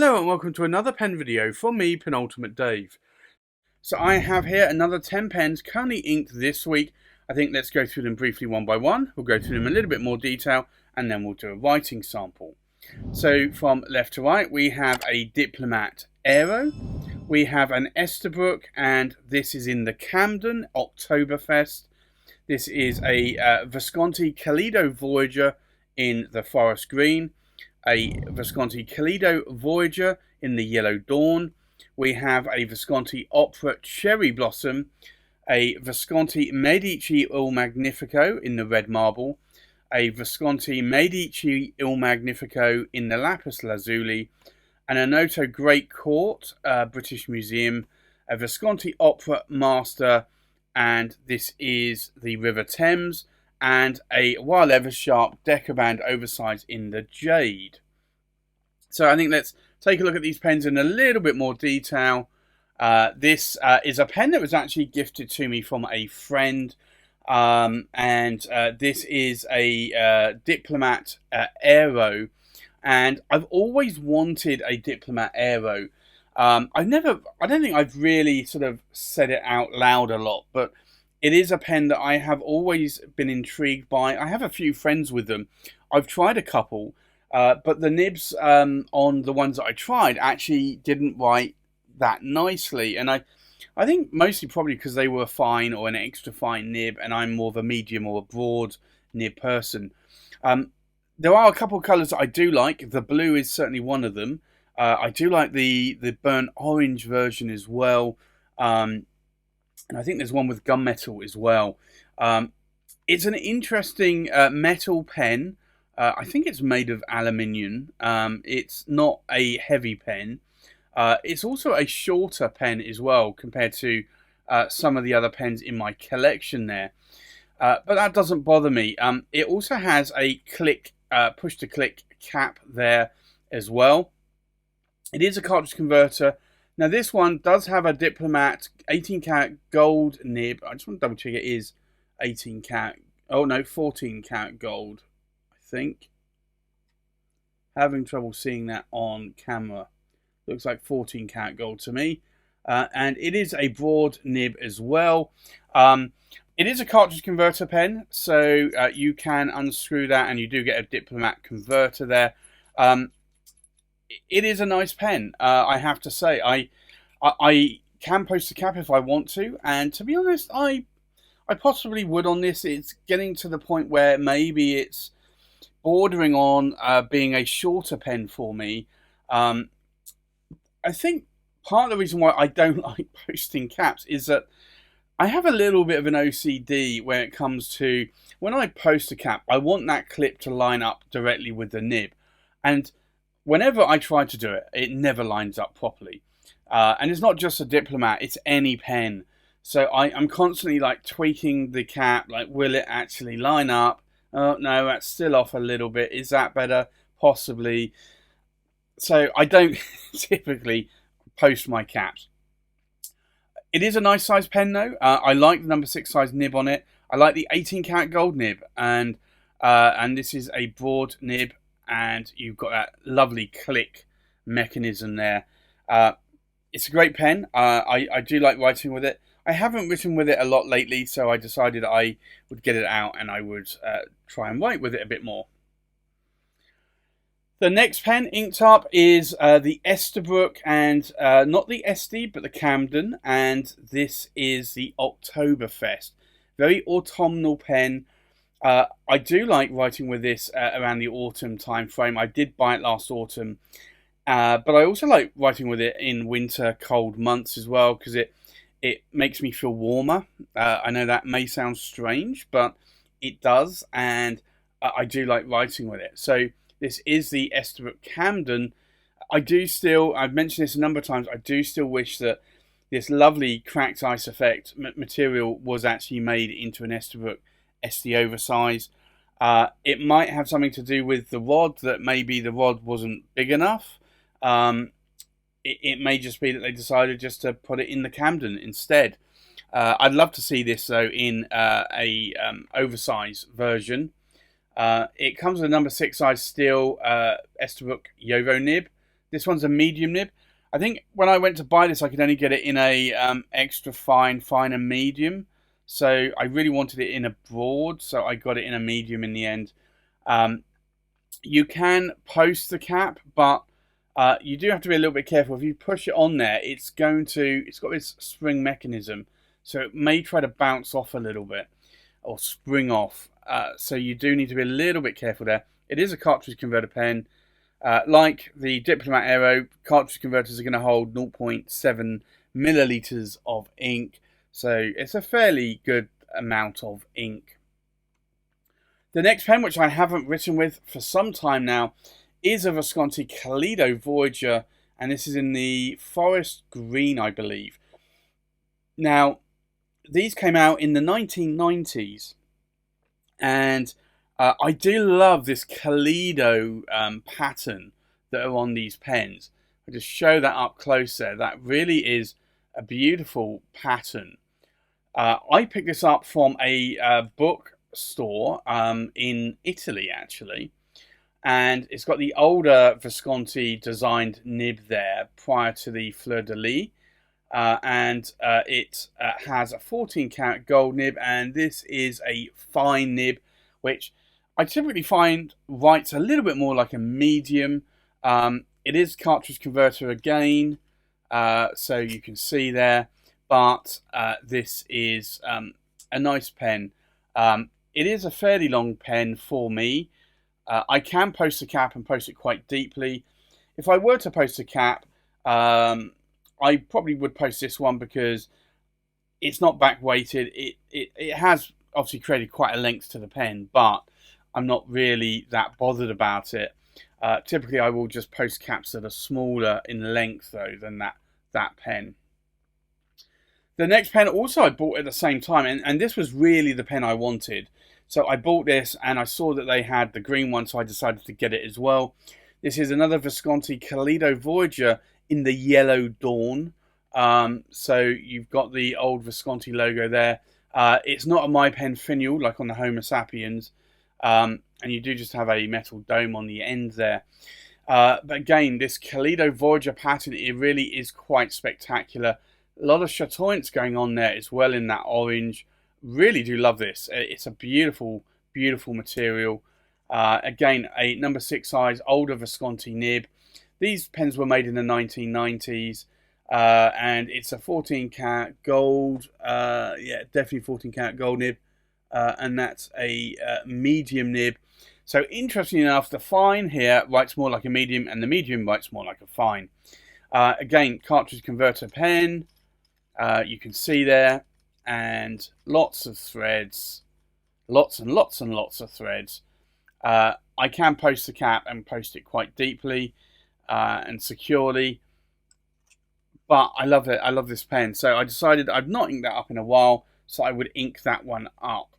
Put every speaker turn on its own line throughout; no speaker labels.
Hello and welcome to another pen video from me, Penultimate Dave. So I have here another 10 pens currently inked this week. I think let's go through them briefly one by one. We'll go through them in a little bit more detail and then we'll do a writing sample. So from left to right we have a Diplomat Aero, we have an Esterbrook, and this is in the Camden Octokberfest. This is a Visconti Kaleido Voyager in the forest green, a Visconti Kaleido Voyager in the yellow dawn. We have a Visconti Opera Cherry Blossom, a Visconti Medici Il Magnifico in the red marble, a Visconti Medici Il Magnifico in the Lapis Lazuli, an Onoto Great Court, British Museum, a Visconti Opera Master, and this is the River Thames, and a Wahl Eversharp Decoband Oversize in the Jade. So I think let's take a look at these pens in a little bit more detail. This is a pen that was actually gifted to me from a friend, and this is a Diplomat Aero, and I've always wanted a Diplomat Aero. I don't think I've really sort of said it out loud a lot, but it is a pen that I have always been intrigued by. I have a few friends with them. I've tried a couple, but the nibs on the ones that I tried actually didn't write that nicely. And I think mostly probably because they were fine or an extra fine nib, and I'm more of a medium or a broad nib person. There are a couple of colours that I do like. The blue is certainly one of them. I do like the burnt orange version as well. And I think there's one with gunmetal as well. It's an interesting metal pen. I think it's made of aluminium. It's not a heavy pen. It's also a shorter pen as well compared to some of the other pens in my collection there. But that doesn't bother me. It also has a click, push-to-click cap there as well. It is a cartridge converter. Now this one does have a Diplomat 18 karat gold nib. I just want to double check it is 18 karat. Oh no, 14 karat gold, I think. Having trouble seeing that on camera. Looks like 14 karat gold to me. And it is a broad nib as well. It is a cartridge converter pen, so you can unscrew that and you do get a Diplomat converter there. It is a nice pen, I have to say. I can post a cap if I want to, and to be honest, I possibly would on this. It's getting to the point where maybe it's bordering on being a shorter pen for me. I think part of the reason why I don't like posting caps is that I have a little bit of an OCD when it comes to when I post a cap. I want that clip to line up directly with the nib, and whenever I try to do it, it never lines up properly. And it's not just a Diplomat, it's any pen. So I'm constantly like tweaking the cap, like will it actually line up? Oh no, that's still off a little bit. Is that better? Possibly. So I don't typically post my caps. It is a nice size pen though. I like the number 6 size nib on it. I like the 18 karat gold nib, and this is a broad nib, and you've got that lovely click mechanism there. It's a great pen. I do like writing with it. I haven't written with it a lot lately, so I decided I would get it out and I would try and write with it a bit more. The next pen inked up is the Esterbrook, and not the SD, but the Camden, and this is the Octokberfest. Very autumnal pen. I do like writing with this around the autumn time frame. I did buy it last autumn, but I also like writing with it in winter, cold months as well, because it makes me feel warmer. I know that may sound strange, but it does, and I do like writing with it. So this is the Esterbrook Camden. I've mentioned this a number of times, I do still wish that this lovely cracked ice effect material was actually made into an Esterbrook SD Oversize. It might have something to do with the rod, that maybe the rod wasn't big enough. It may just be that they decided just to put it in the Camden instead. I'd love to see this though in a oversize version. It comes with a number 6 size steel Esterbrook Yovo nib. This one's a medium nib. I think when I went to buy this, I could only get it in a extra fine, fine and medium. So I really wanted it in a broad, so I got it in a medium in the end. You can post the cap, but you do have to be a little bit careful. If you push it on there, it's got this spring mechanism, so it may try to bounce off a little bit or spring off. So you do need to be a little bit careful there. It is a cartridge converter pen. Like the Diplomat Aero, cartridge converters are going to hold 0.7 milliliters of ink, so it's a fairly good amount of ink. The next pen, which I haven't written with for some time now, is a Visconti Kaleido Voyager, and this is in the forest green, I believe. Now, these came out in the 1990s, and I do love this Kaleido pattern that are on these pens. I'll just show that up close there. That really is a beautiful pattern. I picked this up from a bookstore in Italy, actually. And it's got the older Visconti designed nib there prior to the fleur-de-lis. It has a 14 karat gold nib, and this is a fine nib, which I typically find writes a little bit more like a medium. It is cartridge converter again, so you can see there, but this is a nice pen. It is a fairly long pen for me. I can post the cap and post it quite deeply. If I were to post a cap, I probably would post this one because it's not back weighted. It has obviously created quite a length to the pen, but I'm not really that bothered about it. Typically, I will just post caps that are smaller in length, though, than that pen. The next pen also I bought at the same time, and this was really the pen I wanted. So I bought this, and I saw that they had the green one, so I decided to get it as well. This is another Visconti Kaleido Voyager in the yellow dawn. So you've got the old Visconti logo there. It's not a My Pen finial like on the Homo sapiens. And you do just have a metal dome on the end there. But again, this Kaleido Voyager pattern, it really is quite spectacular. A lot of chatoyance going on there as well in that orange. Really do love this. It's a beautiful, beautiful material. Again, a number 6 size, older Visconti nib. These pens were made in the 1990s. And it's a 14 karat gold. Yeah, definitely 14 karat gold nib. And that's a medium nib. So interestingly enough, the fine here writes more like a medium, and the medium writes more like a fine. Again, cartridge converter pen. You can see there, and lots of threads, lots and lots and lots of threads. I can post the cap and post it quite deeply and securely, but I love it. I love this pen, so I decided I've not inked that up in a while, so I would ink that one up.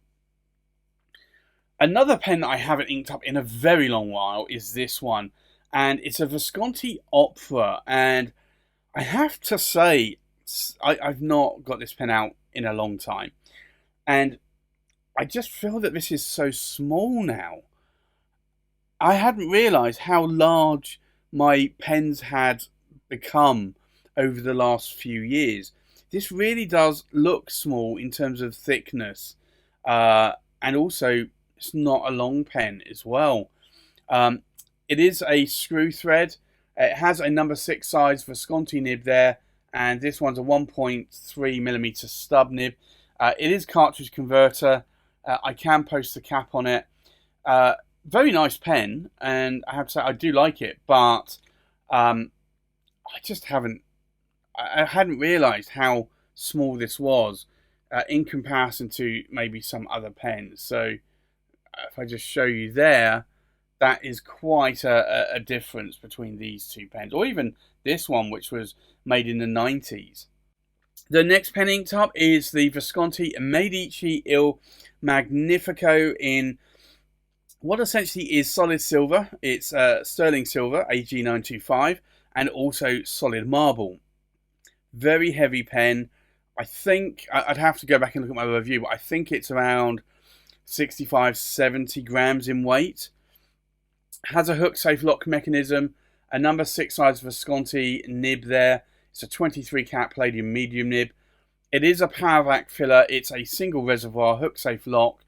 Another pen that I haven't inked up in a very long while is this one, and it's a Visconti Opera, and I have to say I've not got this pen out in a long time, and I just feel that this is so small now. I hadn't realised how large my pens had become over the last few years. This really does look small in terms of thickness, and also it's not a long pen as well. It is a screw thread. It has a number 6 size Visconti nib there, and this one's a 1.3mm stub nib. It is cartridge converter. I can post the cap on it. Very nice pen, and I have to say I do like it, but I just hadn't realised how small this was in comparison to maybe some other pens. So if I just show you there, that is quite a difference between these two pens, or even this one, which was made in the 90s. The next pen inked up is the Visconti Medici Il Magnifico in what essentially is solid silver. It's sterling silver, AG925, and also solid marble. Very heavy pen. I think I'd have to go back and look at my review, but I think it's around 65-70 grams in weight. Has a hook safe lock mechanism. A number 6 size Visconti nib there. It's a 23 cat palladium medium nib. It is a power vac filler. It's a single reservoir, hook safe lock.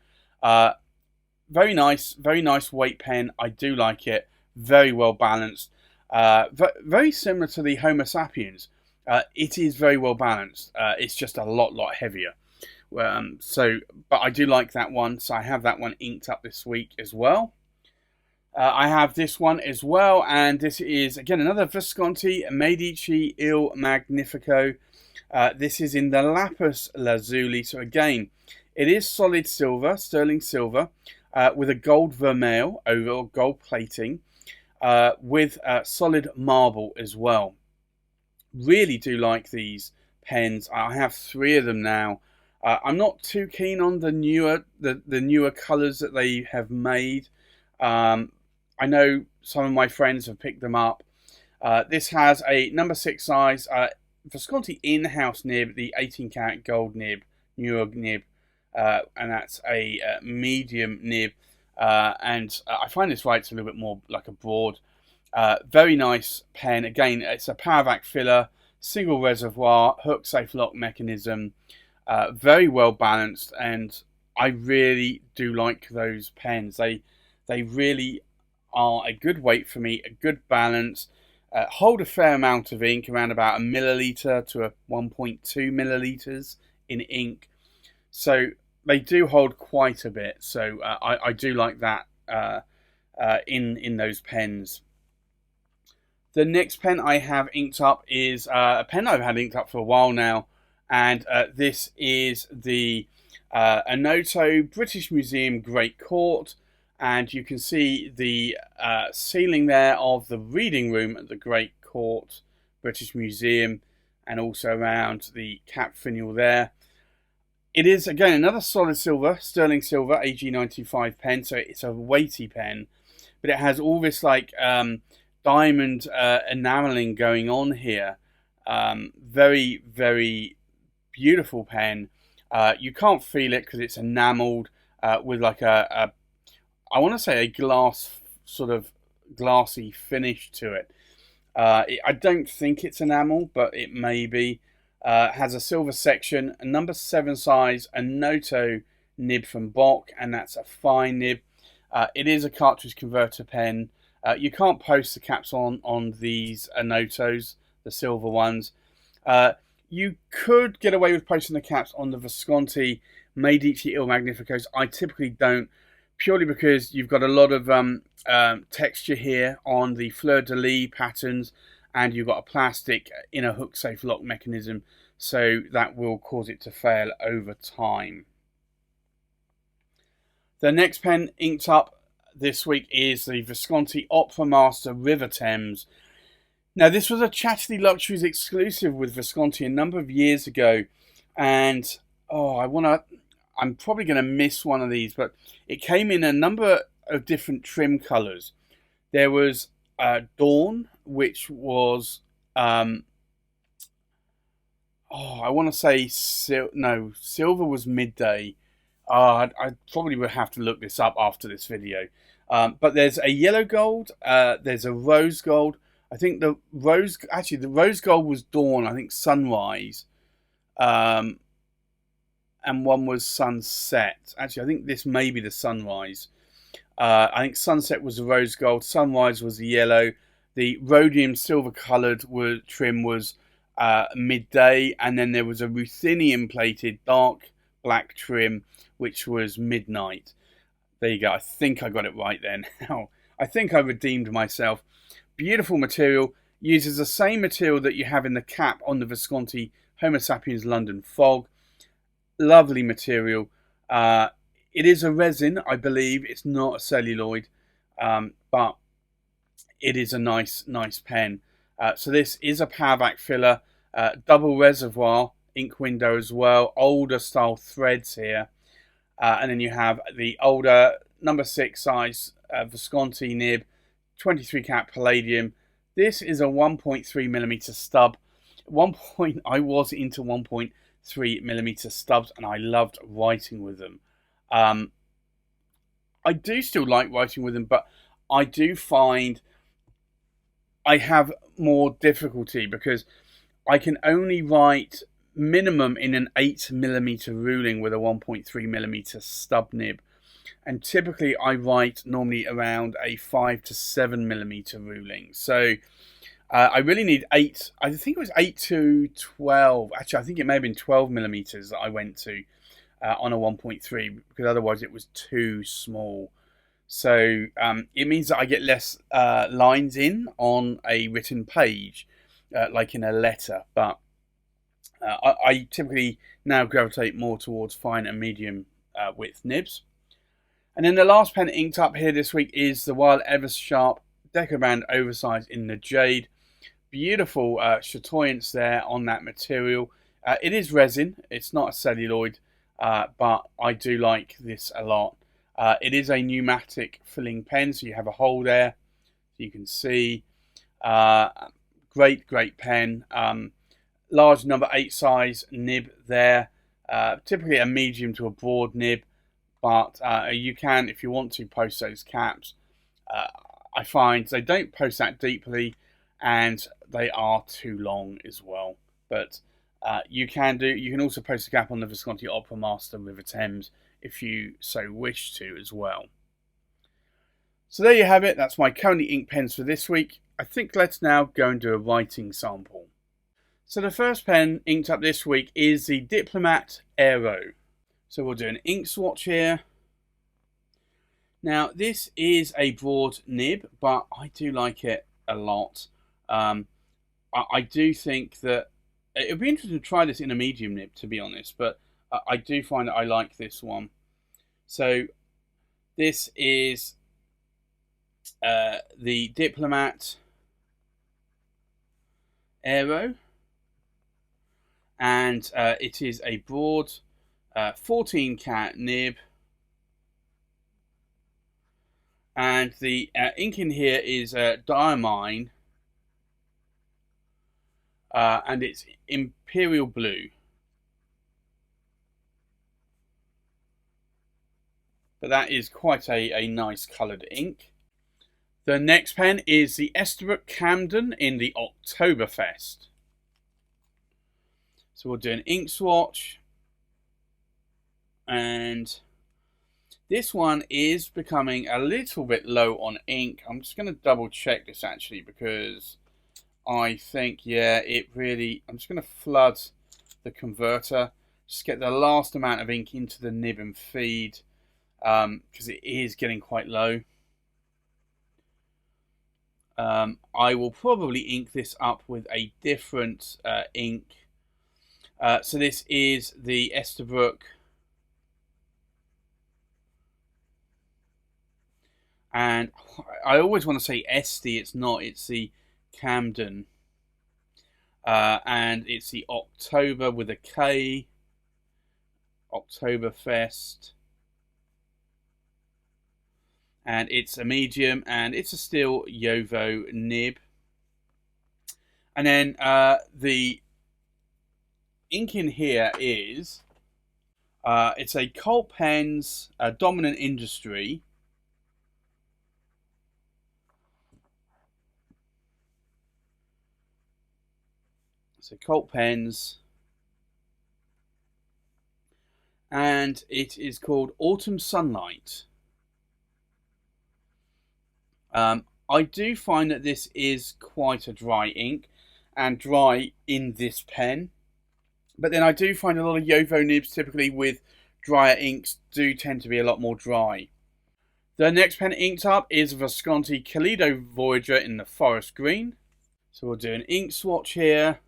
Very nice weight pen. I do like it. Very well balanced. Very similar to the Homo sapiens. It is very well balanced. It's just a lot heavier. But I do like that one. So I have that one inked up this week as well. I have this one as well, and this is again another Visconti Medici Il Magnifico. This is in the Lapis Lazuli. So again, it is solid silver, sterling silver, with a gold vermeil over gold plating, with solid marble as well. Really do like these pens. I have 3 of them now. I'm not too keen on the newer colours that they have made. I know some of my friends have picked them up. This has a number 6 size Visconti in-house nib, the 18 karat gold nib, newer nib, and that's a medium nib. And I find this writes a little bit more like a broad. Very nice pen. Again, it's a power vac filler, single reservoir, hook safe lock mechanism. Very well balanced, and I really do like those pens. They really are a good weight for me, a good balance. Hold a fair amount of ink, around about 1 milliliter to 1.2 milliliters in ink. So they do hold quite a bit. So I do like that in those pens. The next pen I have inked up is a pen I've had inked up for a while now, and this is the Onoto British Museum Great Court. And you can see the ceiling there of the reading room at the Great Court British Museum, and also around the cap finial there. It is again another solid silver, sterling silver, AG95 pen, so it's a weighty pen, but it has all this like diamond enameling going on here. Very beautiful pen. You can't feel it because it's enameled with like I want to say a glass, sort of glassy finish to it. I don't think it's enamel, but it may be. Has a silver section, a number 7 size Onoto nib from Bock, and that's a fine nib. It is a cartridge converter pen. You can't post the caps on these Onotos, the silver ones. You could get away with posting the caps on the Visconti Medici Il Magnificos. I typically don't, purely because you've got a lot of texture here on the fleur-de-lis patterns, and you've got a plastic inner hook safe lock mechanism, so that will cause it to fail over time. The next pen inked up this week is the Visconti Opera Master River Thames. Now, this was a Chatterley Luxuries exclusive with Visconti a number of years ago, and I'm probably going to miss one of these, but it came in a number of different trim colours. There was Dawn, which was, I want to say, silver was Midday. I probably would have to look this up after this video. But there's a yellow gold, there's a rose gold. I think the rose gold was Dawn, I think Sunrise. And one was Sunset. Actually, I think this may be the Sunrise. I think Sunset was the rose gold, Sunrise was the yellow. The rhodium silver coloured trim was Midday, and then there was a ruthenium plated dark black trim, which was Midnight. There you go. I think I got it right then. I think I redeemed myself. Beautiful material. Uses the same material that you have in the cap on the Visconti Homo sapiens London Fog. Lovely material. It is a resin, I believe. It's not a celluloid, but it is a nice pen. So this is a power vac filler, double reservoir, ink window as well, older style threads here, and then you have the older number 6 size Visconti nib, 23 karat palladium. This is a 1.3 millimeter stub. At one point I was into 1.3 millimeter stubs, and I loved writing with them. I do still like writing with them, but I do find I have more difficulty because I can only write minimum in an 8mm ruling with a 1.3mm stub nib. And typically I write normally around a 5 to 7mm ruling. So I really need 8, I think it was 8 to 12. Actually, I think it may have been 12mm that I went to on a 1.3 because otherwise it was too small. So it means that I get less lines in on a written page, like in a letter. But I typically now gravitate more towards fine and medium width nibs. And then the last pen inked up here this week is the Wahl Eversharp Decoband Oversize in the Jade. Beautiful chatoyance there on that material. It is resin, it's not a celluloid, but I do like this a lot. It is a pneumatic filling pen, so you have a hole there, so you can see. Great pen. Large number 8 size nib there. Typically a medium to a broad nib, but you can, if you want to, post those caps. I find they don't post that deeply, and they are too long as well. But you can also post a cap on the Visconti Opera Master River Thames if you so wish to as well. So there you have it. That's my currently ink pens for this week. I think let's now go and do a writing sample. So the first pen inked up this week is the Diplomat Aero. So we'll do an ink swatch here. Now this is a broad nib, but I do like it a lot. I do think that it would be interesting to try this in a medium nib, to be honest, but I do find that I like this one. So this is the Diplomat Aero, and it is a broad 14 cat nib, and the ink in here is diamine, and it's imperial blue. But that is quite a nice coloured ink. The next pen is the Esterbrook Camden in the Octokberfest. So we'll do an ink swatch. And this one is becoming a little bit low on ink. I'm just going to double check this actually, because I think, yeah, I'm just going to flood the converter. Just get the last amount of ink into the nib and feed, because it is getting quite low. I will probably ink this up with a different ink. So this is the Esterbrook, and I always want to say Este, it's not, it's the Camden, and it's the October with a K, Octoberfest, and it's a medium, and it's a steel Yovo nib. And then the ink in here is it's a Colt Pens Dominant Industry. So Colt Pens, and it is called Autumn Sunlight. I do find that this is quite a dry ink, and dry in this pen. But then I do find a lot of Yovo nibs, typically with drier inks, do tend to be a lot more dry. The next pen inked up is Visconti Kaleido Voyager in the Forest Green. So we'll do an ink swatch here.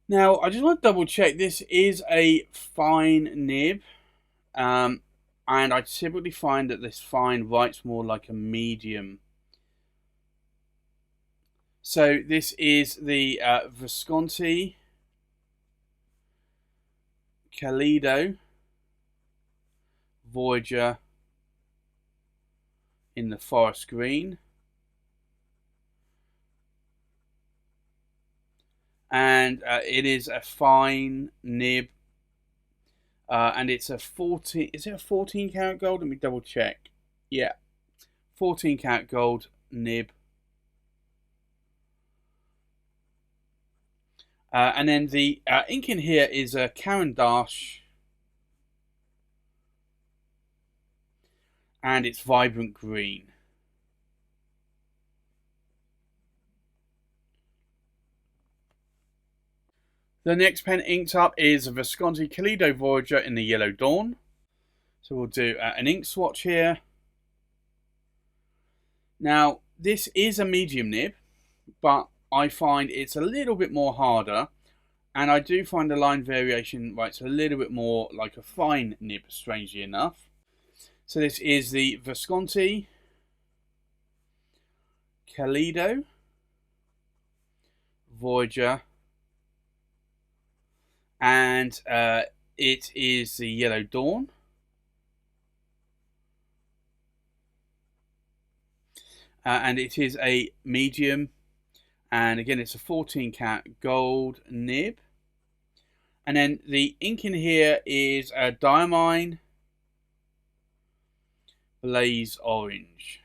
Now, I just want to double check, this is a fine nib. And I typically find that this fine writes more like a medium. So this is the Visconti Kaleido Voyager in the Forest Green. And it is a fine nib. And it's a 14, is it a 14 karat gold? Let me double check. Yeah, 14 karat gold nib. And then the ink in here is a Carandash, and it's vibrant green. The next pen inked up is a Visconti Kaleido Voyager in the Yellow Dawn. So we'll do an ink swatch here. Now, this is a medium nib, but I find it's a little bit more harder. And I do find the line variation, right, it's a little bit more like a fine nib, strangely enough. So this is the Visconti Kaleido Voyager. And it is the Yellow Dawn. And it is a medium. And again, it's a 14 karat gold nib. And then the ink in here is a Diamine Blaze Orange.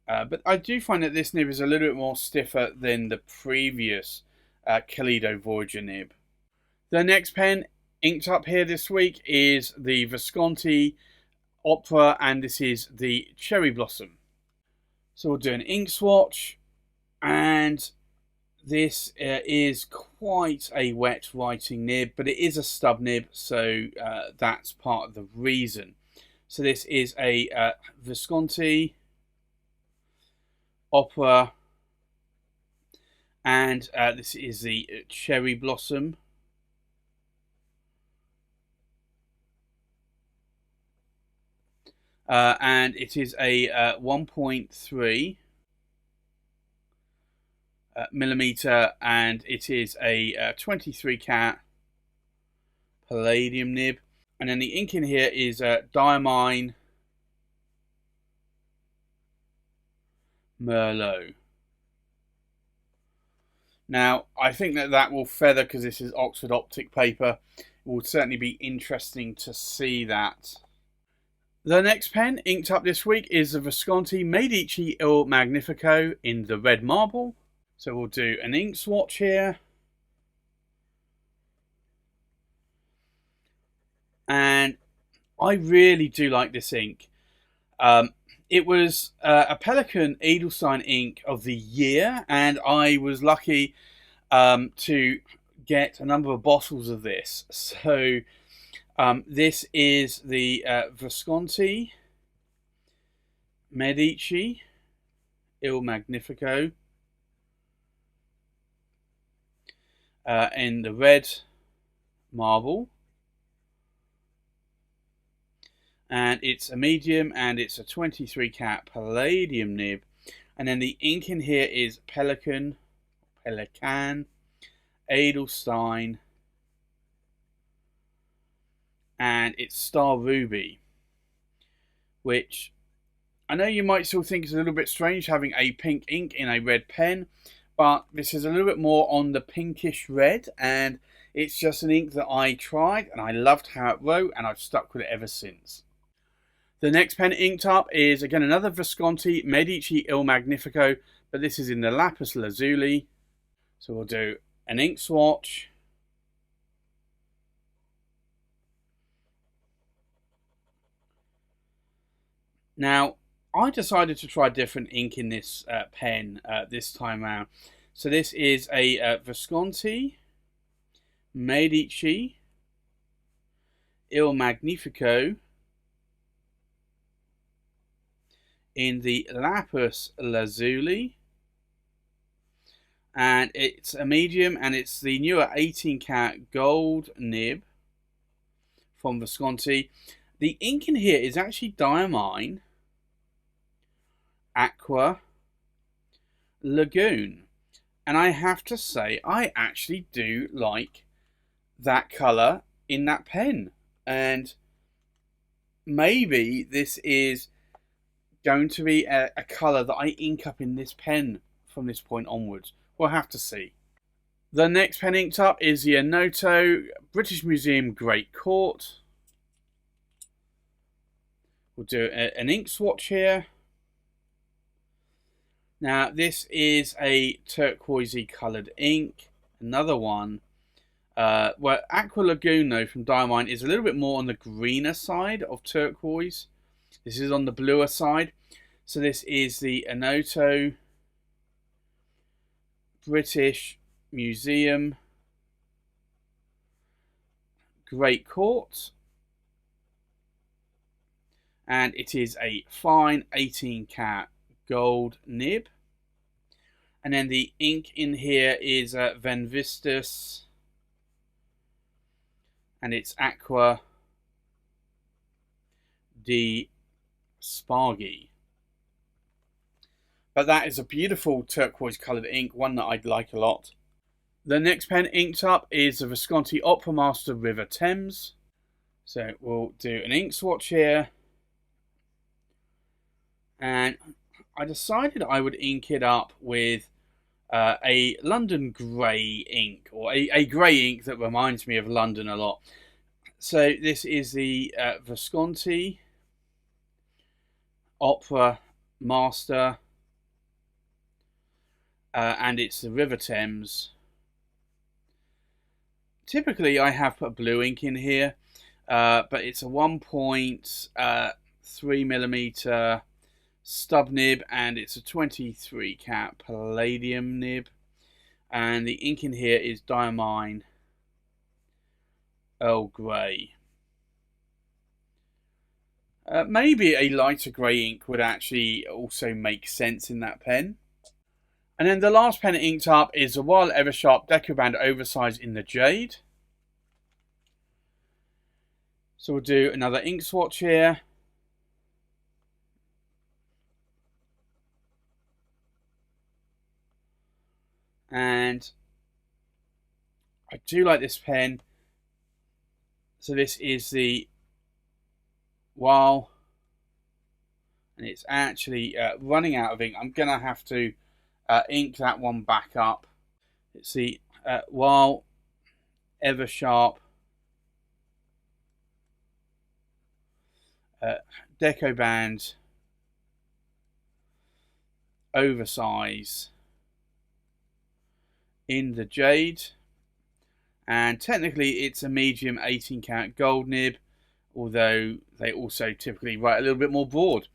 But I do find that this nib is a little bit more stiffer than the previous Kaleido Voyager nib. The next pen inked up here this week is the Visconti Opera, and this is the Cherry Blossom. So we'll do an ink swatch, and this is quite a wet writing nib, but it is a stub nib, so that's part of the reason. So this is a Visconti Opera, and this is the Cherry Blossom. And it is a 1.3 millimeter, and it is a 23 karat palladium nib. And then the ink in here is Diamine Merlot. Now, I think that will feather because this is Oxford Optic paper. It will certainly be interesting to see that. The next pen inked up this week is the Visconti Medici Il Magnifico in the red marble. So we'll do an ink swatch here. And I really do like this ink. It was a Pelican Edelstein ink of the year, and I was lucky to get a number of bottles of this. So this is the Visconti Medici Il Magnifico in the red marble. And it's a medium, and it's a 23 karat palladium nib. And then the ink in here is Pelican Edelstein, and it's Star Ruby, which I know you might still think is a little bit strange having a pink ink in a red pen, but this is a little bit more on the pinkish red, and it's just an ink that I tried and I loved how it wrote, and I've stuck with it ever since. The next pen inked up is again another Visconti Medici Il Magnifico, but this is in the Lapis Lazuli. So we'll do an ink swatch. Now, I decided to try different ink in this pen this time around. So this is a Visconti Medici Il Magnifico in the Lapis Lazuli, and it's a medium, and it's the newer 18 karat gold nib from Visconti. The ink in here is actually Diamine Aqua Lagoon, and I have to say I actually do like that colour in that pen, and maybe this is going to be a colour that I ink up in this pen from this point onwards. We'll have to see. The next pen inked up is the Onoto British Museum Great Court. We'll do an ink swatch here. Now this is a turquoisey coloured ink. Another one. Where Aqua Lagoon though from Diamine is a little bit more on the greener side of turquoise. This is on the bluer side. So this is the Onoto British Museum Great Court. And it is a fine 18 cat gold nib. And then the ink in here is Van Vistus. And it's Aqua di Spargi. But that is a beautiful turquoise coloured ink, one that I'd like a lot. The next pen inked up is the Visconti Opera Master River Thames. So we'll do an ink swatch here. And I decided I would ink it up with a London grey ink, or a grey ink that reminds me of London a lot. So this is the Visconti Opera Master, and it's the River Thames. Typically I have put blue ink in here, but it's a 1.3mm stub nib, and it's a 23 cat palladium nib, and the ink in here is Diamine Earl Grey. Maybe a lighter grey ink would actually also make sense in that pen. And then the last pen inked up is the Wahl Eversharp Decoband Oversize in the Jade. So we'll do another ink swatch here. And I do like this pen. So this is the Wahl, and it's actually running out of ink. I'm going to have to ink that one back up. It's the Wahl Eversharp Decoband Oversize in the Jade, and technically it's a medium 18 karat gold nib, although they also typically write a little bit more broad.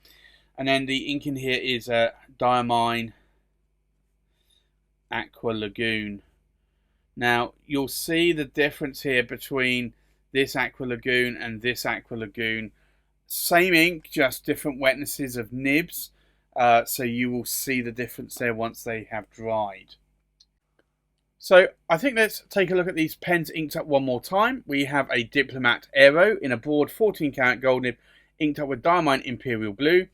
And then the ink in here is Diamine Aqua Lagoon. Now you'll see the difference here between this Aqua Lagoon and this Aqua Lagoon. Same ink, just different wetnesses of nibs, so you will see the difference there once they have dried. So I think let's take a look at these pens inked up one more time. We have a Diplomat Aero in a broad 14 karat gold nib inked up with Diamine Imperial Blue.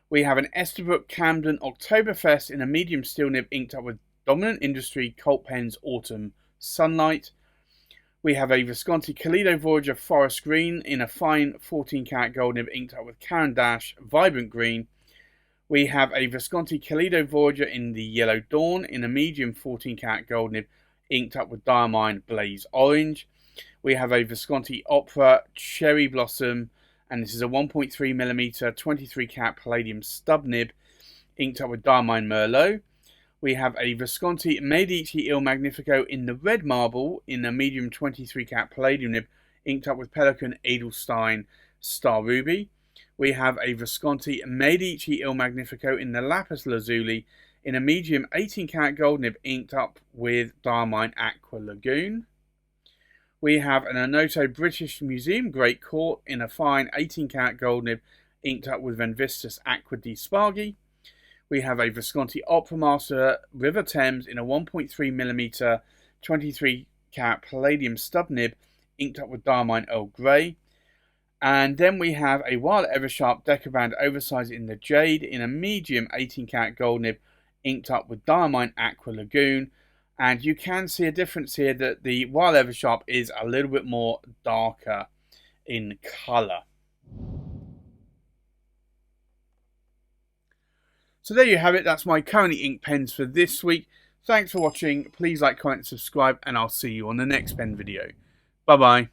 We have an Esterbrook Camden Octokberfest in a medium steel nib inked up with Dominant Industry Colt Pens Autumn Sunlight. We have a Visconti Kaleido Voyager Forest Green in a fine 14 karat gold nib inked up with Caran d'Ache Vibrant Green. We have a Visconti Kaleido Voyager in the Yellow Dawn in a medium 14 karat gold nib inked up with Diamine Blaze Orange. We have a Visconti Opera Cherry Blossom, and this is a 1.3mm 23 karat palladium stub nib inked up with Diamine Merlot. We have a Visconti Medici Il Magnifico in the red marble in a medium 23 karat palladium nib inked up with Pelican Edelstein Star Ruby. We have a Visconti Medici Il Magnifico in the Lapis Lazuli in a medium 18 karat gold nib inked up with Diamine Aqua Lagoon. We have an Onoto British Museum Great Court in a fine 18 karat gold nib inked up with Van Vistus Aqua di Spargi. We have a Visconti Opera Master River Thames in a 1.3mm 23 karat palladium stub nib inked up with Diamine Earl Grey. And then we have a Wahl Eversharp Decoband Oversize in the Jade in a medium 18 karat gold nib inked up with Diamine Aqua Lagoon. And you can see a difference here that the Wahl Eversharp is a little bit more darker in colour. So there you have it. That's my currently ink pens for this week. Thanks for watching. Please like, comment, and subscribe, and I'll see you on the next pen video. Bye bye.